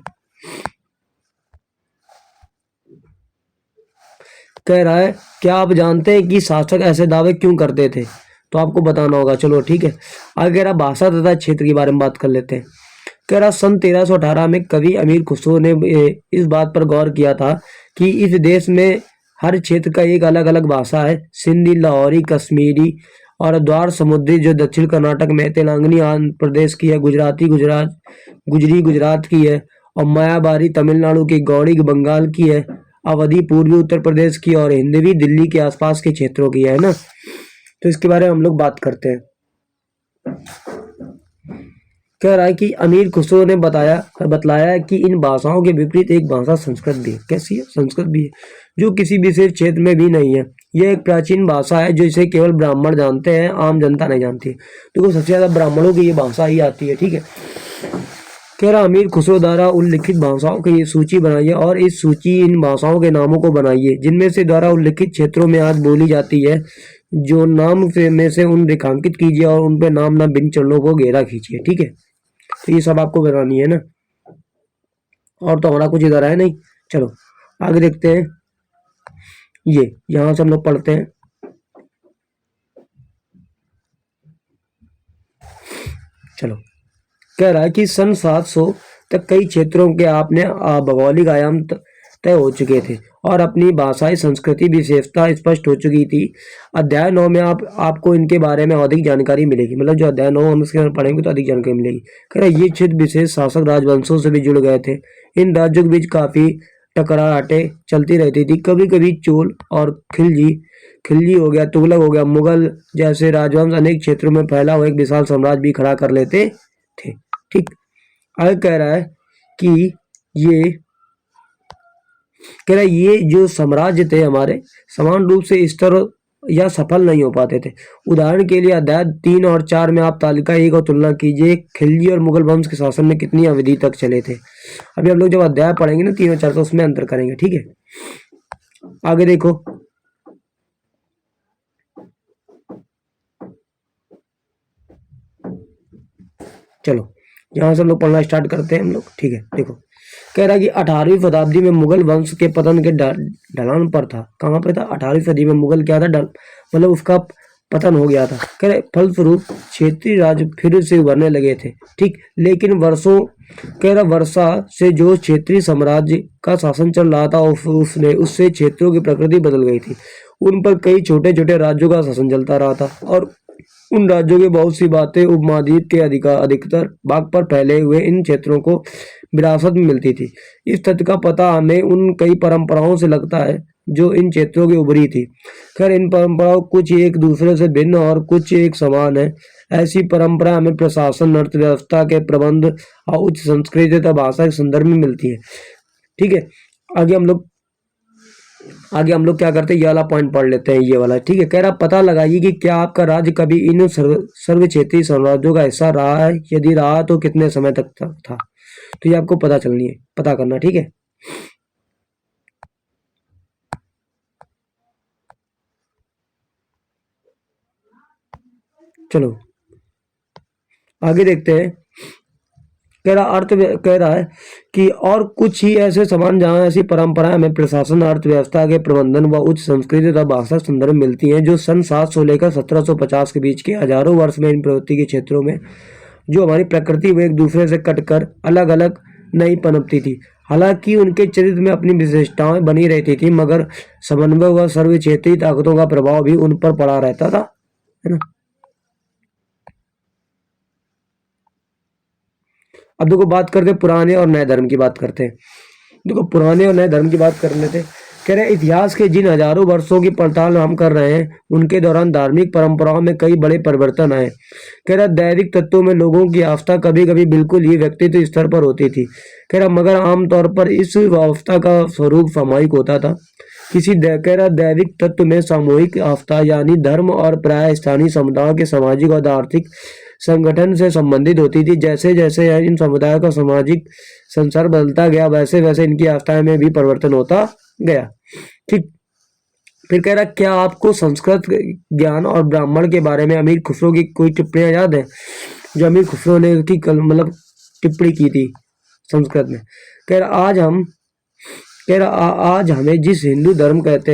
[SPEAKER 1] कह रहा है क्या आप जानते हैं कि शासक ऐसे दावे क्यों करते थे? तो आपको बताना होगा। चलो ठीक है, आगे कह रहा भाषा तथा क्षेत्र के बारे में बात कर लेते हैं। कह रहा सन 1318 में कवि अमीर खुसरो ने इस बात पर गौर किया था कि इस देश में हर क्षेत्र का एक अलग अलग भाषा है। सिंधी, लाहौरी, कश्मीरी और द्वार समुद्री जो दक्षिण कर्नाटक में, तेलंगानी आंध्र प्रदेश की है, गुजरी गुजरात की है और मायाबारी तमिलनाडु की, गौड़ी बंगाल की है, अवधी पूर्वी उत्तर प्रदेश की और हिंदवी दिल्ली के आसपास के क्षेत्रों की है ना। तो इसके बारे में हम लोग बात करते हैं। कह रहा है कि अमीर खुसरो ने बतलाया कि इन भाषाओं के विपरीत एक भाषा संस्कृत भी है। कैसी है? संस्कृत भी है, जो किसी विशेष क्षेत्र में भी नहीं है। यह एक प्राचीन भाषा है जो इसे केवल ब्राह्मण जानते हैं, आम जनता नहीं जानती। देखो सबसे ज्यादा ब्राह्मणों की ये भाषा ही आती है, ठीक है। कह रहा अमीर खुसरो द्वारा उल्लिखित भाषाओं की सूची बनाइए और इस सूची इन भाषाओं के नामों को बनाइए जिनमें से द्वारा उल्लिखित क्षेत्रों में आज बोली जाती है। जो नाम में से उन रेखांकित कीजिए और उन पे नाम ना बिन चरणों को घेरा खींचिए, ठीक है। तो ये सब आपको बनानी है ना, और तो हमारा कुछ इधर है नहीं। चलो आगे देखते हैं। ये यहां से हम लोग पढ़ते हैं। चलो कह रहा है कि सन 700 तक कई क्षेत्रों के आपने भौगोलिक आयाम तय हो चुके थे और अपनी भाषाई संस्कृति विशेषता स्पष्ट हो चुकी थी। अध्याय 9 में आपको इनके बारे में अधिक जानकारी मिलेगी। मतलब जो अध्याय 9 हम इसके अंदर पढ़ेंगे तो अधिक जानकारी मिलेगी। कह रहा ये क्षेत्र विशेष शासक राजवंशों से भी जुड़ गए थे। इन राज्यों के बीच काफी टकराहटें चलती रहती थी। कभी कभी चोल और खिलजी हो गया, तुगलक हो गया, मुगल जैसे राजवंश अनेक क्षेत्रों में फैला हुआ एक विशाल साम्राज्य भी खड़ा कर लेते थे, ठीक। आगे कह रहा है कि ये जो साम्राज्य थे हमारे समान रूप से स्थिर या सफल नहीं हो पाते थे। उदाहरण के लिए अध्याय 3 और 4 में आप तालिका 1 और तुलना कीजिए खिलजी और मुगल वंश के शासन में कितनी अवधि तक चले थे। अभी हम लोग जब अध्याय पढ़ेंगे ना 3 और 4 तो उसमें अंतर करेंगे, ठीक है। आगे देखो, चलो यहां से हम लोग पढ़ना स्टार्ट करते हैं हम लोग, ठीक है। देखो कह रहा है कि 18वीं शताब्दी में मुगल वंश के पतन के ढलान पर था। कहाँ पे था? 18वीं सदी में मुगल क्या था? मतलब उसका पतन हो गया था। कह रहे फलस्वरूप क्षेत्रीय राज्य फिर से उभरने लगे थे, ठीक। लेकिन वर्षा से जो क्षेत्रीय साम्राज्य का शासन चल रहा था उससे क्षेत्रों की प्रकृति बदल गई थी। उन पर कई छोटे छोटे राज्यों का शासन चलता रहा था और उन राज्यों की बहुत सी बातें उपमहाद्वीप के अधिकतर भाग पर फैले हुए इन क्षेत्रों को विरासत में मिलती थी। इस तथ्य का पता हमें उन कई परंपराओं से लगता है जो इन क्षेत्रों की उभरी थी। खैर इन परंपराओं कुछ एक दूसरे से भिन्न और कुछ एक समान है। ऐसी परंपरा हमें प्रशासन, अर्थव्यवस्था के प्रबंध और उच्च संस्कृति तथा भाषा के संदर्भ में मिलती है, ठीक है। आगे हम लोग क्या करते हैं, ये वाला पॉइंट पढ़ लेते हैं, ये वाला, ठीक है। कह रहा पता लगाइए कि क्या आपका राज्य कभी इन सर्व क्षेत्रीय साम्राज्यों का हिस्सा रहा है, यदि रहा तो कितने समय तक था। तो ये आपको पता करना, ठीक है। चलो आगे देखते हैं। कह रहा है कि और कुछ ही ऐसे समान जहां ऐसी परंपराएं हमें प्रशासन, अर्थव्यवस्था के प्रबंधन व उच्च संस्कृति तथा भाषा संदर्भ मिलती हैं जो सन 700 लेकर 1750 के बीच के हजारों वर्ष में इन प्रवृत्ति के क्षेत्रों में जो हमारी प्रकृति वो एक दूसरे से कटकर अलग अलग नहीं पनपती थी। हालांकि उनके चरित्र में अपनी विशेषताएं बनी रहती थी, मगर समन्वय व सर्व क्षेत्रीय ताकतों का प्रभाव भी उन पर पड़ा रहता था, है ना। अब देखो बात करते हैं पुराने और नए धर्म की बात करते हैं। देखो पुराने और नए धर्म की बात कर लेते हैं। कह रहे इतिहास के जिन हजारों वर्षों की पड़ताल हम कर रहे हैं उनके दौरान धार्मिक परंपराओं में कई बड़े परिवर्तन आए। कह रहा दैविक तत्वों में लोगों की आस्था कभी कभी बिल्कुल ही व्यक्तित्व स्तर पर होती थी। कह रहा मगर आमतौर पर इस आस्था का स्वरूप सामूहिक होता था। कह रहा दैविक तत्व में सामूहिक आस्था यानी धर्म और प्राय स्थानीय समुदायों के सामाजिक और आर्थिक संगठन से संबंधित होती थी। जैसे जैसे इन समुदायों का सामाजिक संसार बदलता गया वैसे वैसे इनकी आस्थाएं में भी परिवर्तन होता गया, ठीक। फिर कह रहा क्या आपको संस्कृत ज्ञान और ब्राह्मण के बारे में अमीर खुसरो की कोई टिप्पणियां याद है जो अमीर खुसरो ने उसकी मतलब टिप्पणी की थी संस्कृत में। कह रहा आज हमें जिसे हिंदू धर्म कहते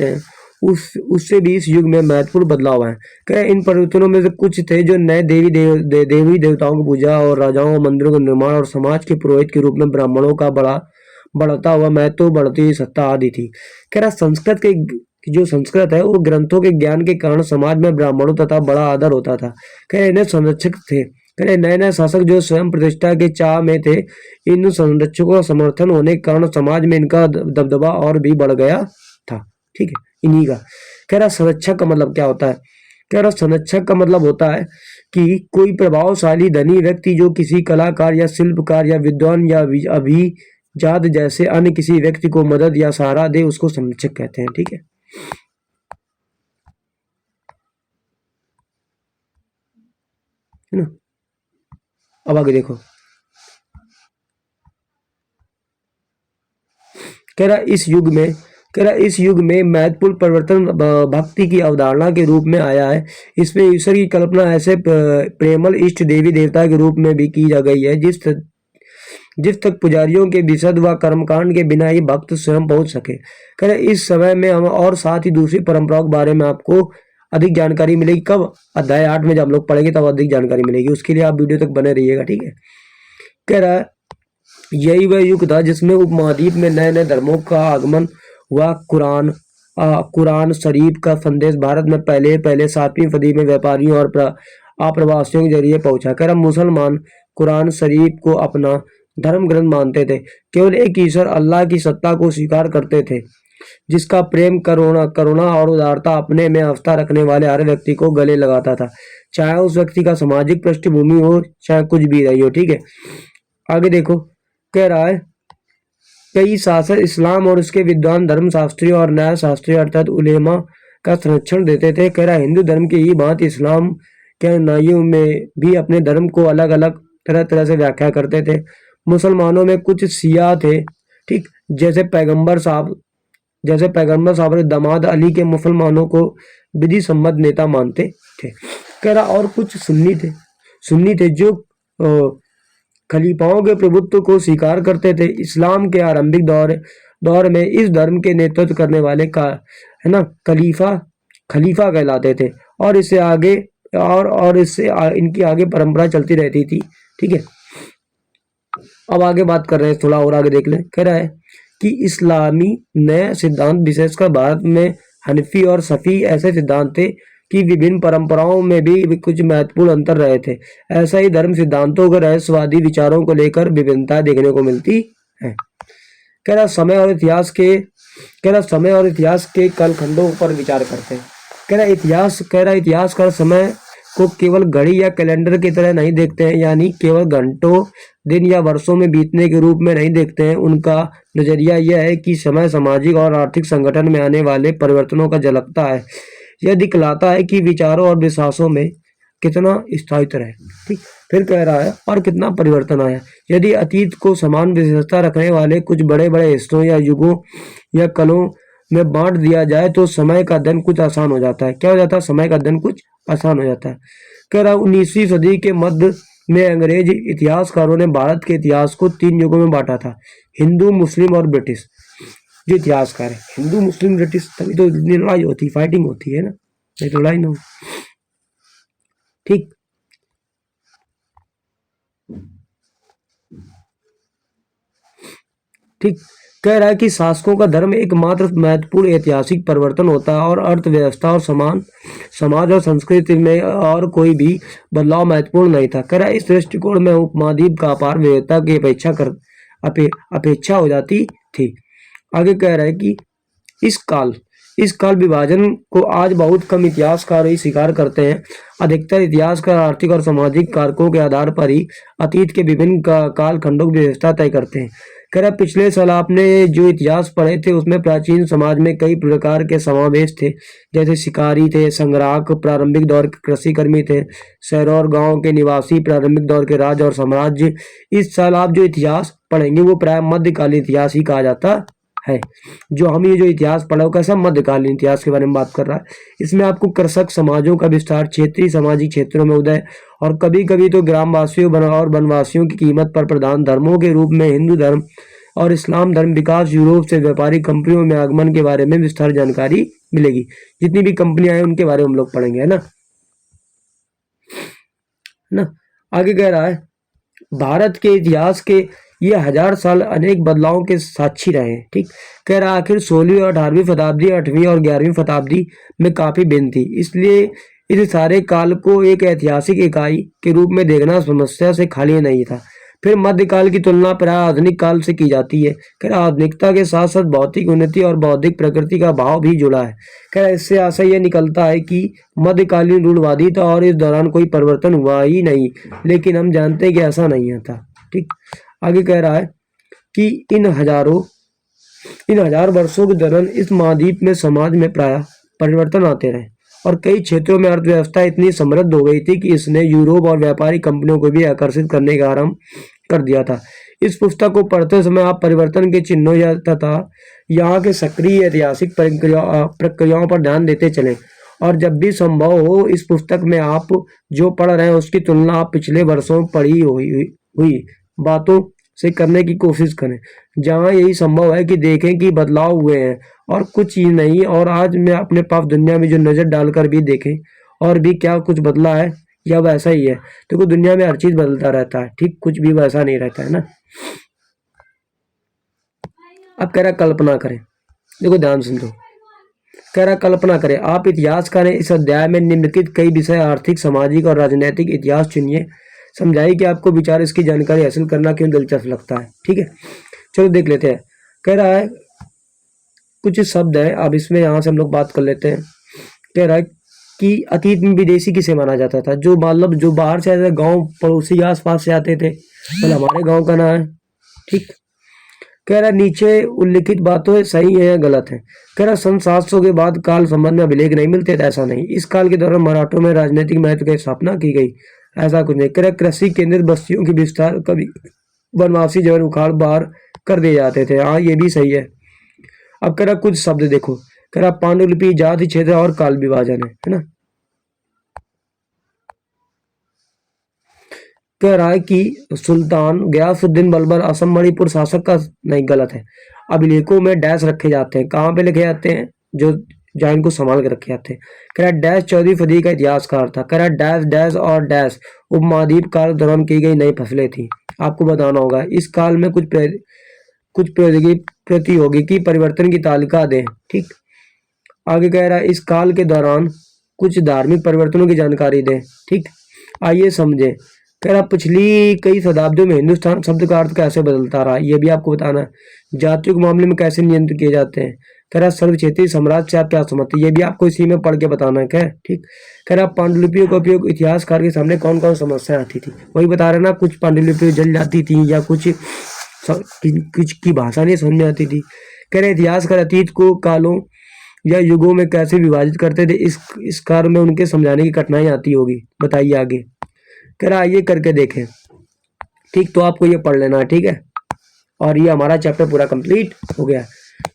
[SPEAKER 1] हैं उससे भी इस युग में महत्वपूर्ण बदलाव है। कह इन परिवर्तनों में से कुछ थे जो नए देवी देवताओं की पूजा और राजाओं मंदिरों का निर्माण और समाज के पुरोहित के रूप में ब्राह्मणों का बढ़ता हुआ महत्व, बढ़ती हुई सत्ता आदि थी। कह रहा संस्कृत है वो ग्रंथों के ज्ञान के कारण समाज में ब्राह्मणों तथा बड़ा आदर होता था। कह इन्हें संरक्षक थे। कह रहे नए नए शासक जो स्वयं प्रतिष्ठा के चाह में थे, इन संरक्षकों का समर्थन होने के कारण समाज में इनका दबदबा और भी बढ़ गया था। ठीक है, इन्हीं का। कह रहा संरक्षक का मतलब क्या होता है? कह रहा संरक्षक का मतलब होता है कि कोई प्रभावशाली धनी व्यक्ति जो किसी कलाकार या शिल्पकार या विद्वान या अभिजात जैसे अन्य किसी व्यक्ति को मदद या सहारा दे, उसको संरक्षक कहते हैं। ठीक है ना। अब आगे देखो, कह रहा इस युग में महत्वपूर्ण परिवर्तन भक्ति की अवधारणा के रूप में आया है। इसमें ईश्वर की कल्पना ऐसे प्रेमल इष्ट देवी देवता के रूप में भी की जा गई है जिस तक पुजारियों के विशद व कर्मकांड के बिना ही भक्त स्वयं पहुंच सके। कह रहे इस समय में हम और साथ ही दूसरी परंपराओं के बारे में आपको अधिक जानकारी मिलेगी। कब? अध्याय 8 में जब हम लोग पढ़ेंगे तब अधिक जानकारी मिलेगी। उसके लिए आप वीडियो तक बने रहिएगा। ठीक है, कह रहा है यही वह युग था जिसमें उपमहाद्वीप में नए नए धर्मों का आगमन हुआ। कुरान शरीफ का संदेश भारत में पहले पहले 7वीं सदी में व्यापारियों और आप्रवासियों के जरिए पहुंचा। कर मुसलमान कुरान शरीफ को अपना धर्म ग्रंथ मानते थे, केवल एक ईश्वर अल्लाह की सत्ता को स्वीकार करते थे, जिसका प्रेम करुणा और उदारता अपने में आस्था रखने वाले हर व्यक्ति को गले लगाता था, चाहे उस व्यक्ति का सामाजिक पृष्ठभूमि हो, चाहे कुछ भी रही हो। ठीक है, आगे देखो, कह रहा है कई शासक इस्लाम और उसके विद्वान धर्मशास्त्रियों और न्याय शास्त्री अर्थात उलेमा का संरक्षण देते थे। कह रहा हिंदू धर्म की ही बात इस्लाम के अनुयायियों में भी अपने धर्म को अलग अलग तरह तरह से व्याख्या करते थे। मुसलमानों में कुछ सिया थे, ठीक, जैसे पैगंबर साहब दामाद अली के मुसलमानों को विधि सम्मत नेता मानते थे। कह रहा और कुछ सुन्नी थे जो खलीफाओं के प्रभुत्व को स्वीकार करते थे। इस्लाम के आरंभिक दौर में इस धर्म के नेतृत्व करने वाले का है ना खलीफा कहलाते थे और इससे इनकी आगे परंपरा चलती रहती थी। ठीक है, अब आगे बात कर रहे हैं, थोड़ा और आगे देख लें। कह रहा है कि इस्लामी नए सिद्धांत विशेषकर भारत में हनफी और सफ़ी ऐसे सिद्धांत थे कि विभिन्न परंपराओं में भी कुछ महत्वपूर्ण अंतर रहे थे। ऐसा ही धर्म सिद्धांतों के रहस्यवादी विचारों को लेकर विभिन्नता देखने को मिलती है। कह रहा समय और इतिहास के कालखंडों पर विचार करते हैं। कह रहा इतिहासकार समय को केवल घड़ी या कैलेंडर की तरह नहीं देखते हैं, यानी केवल घंटों, दिन या वर्षों में बीतने के रूप में नहीं देखते हैं। उनका नजरिया यह है कि समय सामाजिक और आर्थिक संगठन में आने वाले परिवर्तनों का झलकता है। यह दिखलाता है कि विचारों और विश्वासों में कितना स्थायित्व है। ठीक, फिर कह रहा है और कितना परिवर्तन आया। यदि अतीत को समान विशेषता रखने वाले कुछ बड़े बड़े हिस्सों या युगों या कलों में बांट दिया जाए तो समय का अध्ययन कुछ आसान हो जाता है। क्या हो जाता है? समय का अध्ययन कुछ आसान हो जाता है। कह रहा 19वीं सदी के मध्य में अंग्रेज इतिहासकारों ने भारत के इतिहास को 3 युगों में बांटा था, हिंदू, मुस्लिम और ब्रिटिश। जो इतिहासकार है, हिंदू, मुस्लिम, ब्रिटिश, तभी तो लड़ाई होती, फाइटिंग होती है ना, नहीं तो लड़ाई ना हो। ठीक, कह रहा है कि शासकों का धर्म एकमात्र महत्वपूर्ण ऐतिहासिक परिवर्तन होता है और अर्थव्यवस्था और समाज और संस्कृति में और कोई भी बदलाव महत्वपूर्ण नहीं था। कह रहा है इस दृष्टिकोण में उपमहाद्वीप का अपार विविधता की अपेक्षा हो जाती थी। आगे कह रहा है कि इस काल विभाजन को आज बहुत कम इतिहासकार ही स्वीकार करते हैं। अधिकतर इतिहासकार आर्थिक और सामाजिक कारकों के आधार पर ही अतीत के विभिन्न कालखंडों की व्यवस्था तय करते हैं। कह रहा पिछले साल आपने जो इतिहास पढ़े थे उसमें प्राचीन समाज में कई प्रकार के समावेश थे, जैसे शिकारी थे, संग्राहक प्रारंभिक दौर के कृषि कर्मी थे, शहरों और गांव के निवासी प्रारंभिक दौर के राज और साम्राज्य। इस साल आप जो इतिहास पढ़ेंगे वो प्राय मध्यकालीन इतिहास ही कहा जाता है। जो इतिहास पढ़ा वो कैसा मध्यकालीन इतिहास के बारे में बात कर रहा है। इसमें आपको कृषक समाजों का विस्तार, क्षेत्रीय सामाजिक क्षेत्रों में उदय और कभी कभी तो ग्रामवासियों और वनवासियों की कीमत पर प्रधान धर्मों के रूप में हिंदू धर्म और इस्लाम धर्म विकास, यूरोप से व्यापारिक कंपनियों में आगमन के बारे में विस्तार जानकारी मिलेगी। जितनी भी कंपनियां हैं उनके बारे में हम लोग पढ़ेंगे, है ना। आगे कह रहा है भारत के इतिहास के ये 1000 साल अनेक बदलावों के साक्षी रहे हैं। ठीक, कह रहा आखिर 16वीं और 18वीं शताब्दी, 8वीं और 11वीं शताब्दी में काफी भिन्न थी, इसलिए इस सारे काल को एक ऐतिहासिक इकाई के रूप में देखना समस्या से खाली नहीं था। फिर मध्यकाल की तुलना प्राय आधुनिक काल से की जाती है। खैर आधुनिकता के साथ साथ भौतिक उन्नति और बौद्धिक प्रकृति का भाव भी जुड़ा है। खैर इससे आशा यह निकलता है कि मध्यकालीन रूढ़वादी था और इस दौरान कोई परिवर्तन हुआ ही नहीं, लेकिन हम जानते हैं कि ऐसा नहीं था। ठीक, आगे कह रहा है कि इन हजार वर्षों के दौरान इस महाद्वीप में समाज में प्राय परिवर्तन आते रहे और कई क्षेत्रों में अर्थव्यवस्था इतनी समृद्ध हो गई थी कि इसने यूरोप और व्यापारिक कंपनियों को भी आकर्षित करने का आरंभ कर दिया था। इस पुस्तक को पढ़ते समय आप परिवर्तन के चिन्हों तथा यहाँ के सक्रिय ऐतिहासिक प्रक्रियाओं पर ध्यान देते चलें, और जब भी संभव हो इस पुस्तक में आप जो पढ़ रहे हैं उसकी तुलना आप पिछले वर्षों पढ़ी हुई बातों से करने की कोशिश करें, जहाँ यही संभव है कि देखें कि बदलाव हुए हैं और कुछ ही नहीं। और आज मैं अपने पास दुनिया में जो नज़र डालकर भी देखें और भी क्या कुछ बदला है या वैसा ही है। देखो दुनिया में हर चीज़ बदलता रहता है, ठीक, कुछ भी वैसा नहीं रहता है ना। अब कह रहा कल्पना करें, देखो ध्यान समझो, कह रहा कल्पना करें आप इतिहास करें। इस अध्याय में निम्नलिखित कई विषय आर्थिक, सामाजिक और राजनीतिक इतिहास चुनिए। समझाइए कि आपको विचार इसकी जानकारी हासिल करना क्यों दिलचस्प लगता है। ठीक है, चलो देख लेते हैं। कह रहा है कुछ शब्द है, अब इसमें यहाँ से हम लोग बात कर लेते हैं। कह रहा है कि अतीत में विदेशी किसे माना जाता था, जो मतलब जो बाहर से आते, गाँव पड़ोसी आसपास से आते थे, मतलब हमारे गाँव का ना है। ठीक, कह रहा नीचे उल्लिखित बातें सही है या गलत है। कह रहा सन 700 के बाद काल संबंध में अभिलेख नहीं मिलते थे, ऐसा नहीं। इस काल के दौरान मराठों में राजनीतिक महत्व की स्थापना की गई, ऐसा कुछ नहीं। कह रहा कृषि केंद्रित बस्तियों की विस्तार, कभी वनवासी जबर उखाड़ बाहर कर दिए जाते थे, हाँ ये भी सही है। अब कह रहा कुछ शब्द देखो, कह रहा पांडुलिपि, जाति क्षेत्र और काल विभाजन है ना। कह रहा है कि सुल्तान गयासुद्दीन बलबन असम मणिपुर शासक का, नहीं गलत है। अभिलेखों में डैश रखे जाते हैं, कहाँ पे लिखे जाते हैं, जो जहाँ इनको संभाल के रखे जाते हैं। कह रहा डैश 14वीं सदी का इतिहासकार था। कह रहा डैश डैश और डैश उपमहाद्वीप काल दौरान की गई नई फसलें थी। आपको बताना होगा इस काल में कुछ प्रतियोगिकी परिवर्तन की तालिका दें। ठीक, आगे कह रहा है इस काल के दौरान कुछ धार्मिक परिवर्तनों की जानकारी दें। ठीक, आइए समझें। कह रहा पिछली कई शताब्दियों में हिंदुस्तान शब्द का अर्थ कैसे बदलता रहा, यह भी आपको बताना है। जातियों के मामले में कैसे नियंत्रित किए जाते हैं। कह रहा सर्व क्षेत्रीय साम्राज्य से आप क्या समझते हैं, यह भी आपको इसी में पढ़ के बताना है। क्या ठीक, कह रहा पांडुलिपियों का उपयोग इतिहासकार के सामने कौन कौन समस्या आती थी, वही बता रहे ना। कुछ पांडुलिपियां जल जाती थी या कुछ की भाषा नहीं समझ में आती थी। कह रहे इतिहासकार अतीत को कालों या युगों में कैसे विभाजित करते थे, इस कार्य में उनके समझाने की कठिनाई आती होगी, बताइए आगे। कह रहा आइए करके देखें। ठीक, तो आपको ये पढ़ लेना है, ठीक है। और ये हमारा चैप्टर पूरा कंप्लीट हो गया।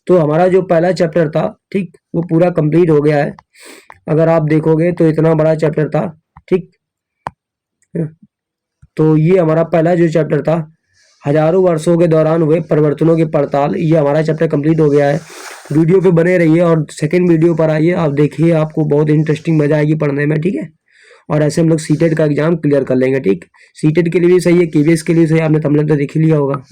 [SPEAKER 1] तो हमारा जो पहला चैप्टर था, ठीक, वो पूरा कंप्लीट हो गया है। अगर आप देखोगे तो इतना बड़ा चैप्टर था, ठीक। तो ये हमारा पहला जो चैप्टर था, हजारों वर्षों के दौरान हुए परिवर्तनों की पड़ताल, ये हमारा चैप्टर कंप्लीट हो गया है। वीडियो पे बने रहिए और सेकंड वीडियो पर आइए, आप देखिए, आपको बहुत इंटरेस्टिंग मजा आएगी पढ़ने में, ठीक है। और ऐसे हम लोग सीटेट का एग्जाम क्लियर कर लेंगे, ठीक। सीटेट के लिए भी सही है, केवीएस के लिए सही, आपने थंबनेल तो देख ही लिया होगा।